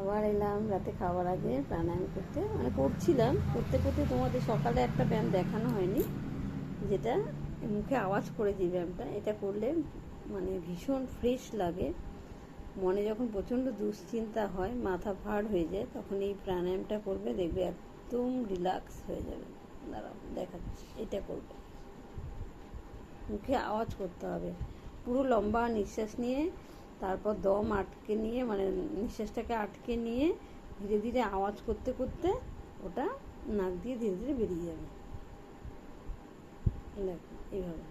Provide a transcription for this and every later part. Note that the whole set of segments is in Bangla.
আবার এলাম রাতে খাওয়ার আগে প্রাণায়াম করতে, মানে করছিলাম, করতে করতে তোমাদের সকালে একটা ব্যায়াম দেখানো হয়নি, যেটা মুখে আওয়াজ করে যে ব্যায়ামটা, এটা করলে মানে ভীষণ ফ্রেশ লাগে। মনে যখন প্রচণ্ড দুশ্চিন্তা হয়, মাথা ভার হয়ে যায়, তখন এই প্রাণায়ামটা করবে, দেখবে একদম রিল্যাক্স হয়ে যাবে। দাঁড়াও দেখাচ্ছি, এটা করবে, মুখে আওয়াজ করতে হবে, পুরো লম্বা নিঃশ্বাস নিয়ে তারপর দম আটকে নিয়ে, মানে নিঃশ্বাসটাকে আটকে নিয়ে ধীরে ধীরে আওয়াজ করতে করতে ওটা নাক দিয়ে ধীরে ধীরে বেরিয়ে যাবে। দেখো এইভাবে।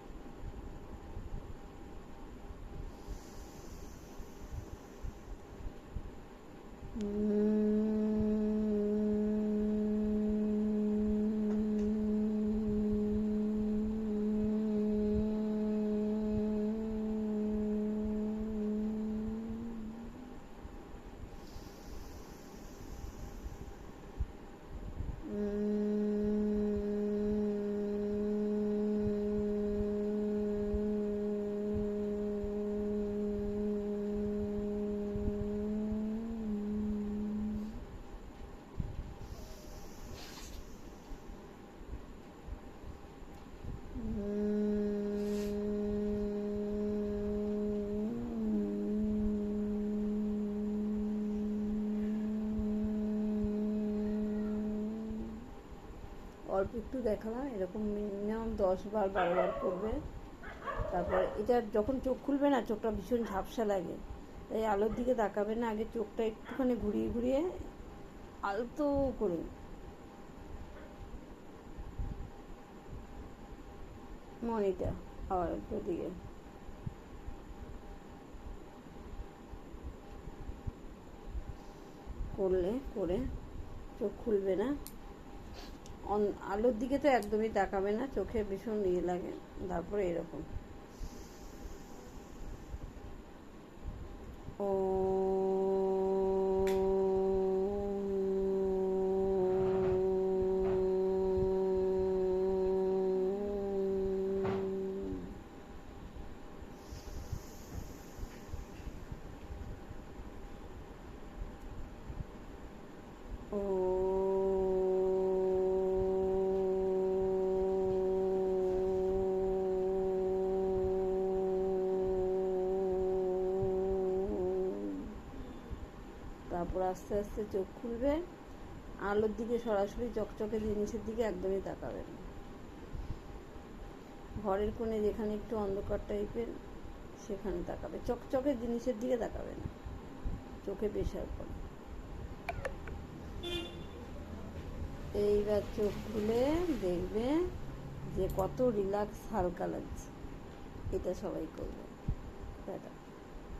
অল্প একটু দেখালাম, এরকম মিনিমাম 10 বার 12 বার করবে। তারপর এটা যখন চোখ খুলবে না, চোখটা ভীষণ ঝাপসা লাগে, তাই আলোর দিকে তাকাবে না, আগে চোখটা একটুখানি ঘুরিয়ে ঘুরিয়ে আলতো করে মনিটা আবার একটু দিকে করলে করে চোখ খুলবে না, আলোর দিকে তো একদমই তাকাবে না, চোখে ভীষণ ইয়ে লাগে। তারপরে এরকম ও তারপর আস্তে আস্তে চোখ খুলবে, আলোর দিকে সরাসরি চকচকে জিনিসের দিকে একদমই তাকাবে না, ঘরের কোণে যেখানে একটু অন্ধকার টাইপের সেখানে তাকাবে, চকচকে জিনিসের দিকে তাকাবে না, চোখে প্রেশার পড়ে। এইবার চোখ খুলে দেখবে যে কত রিল্যাক্স হালকা লাগছে। এটা সবাই করবে। টাটা।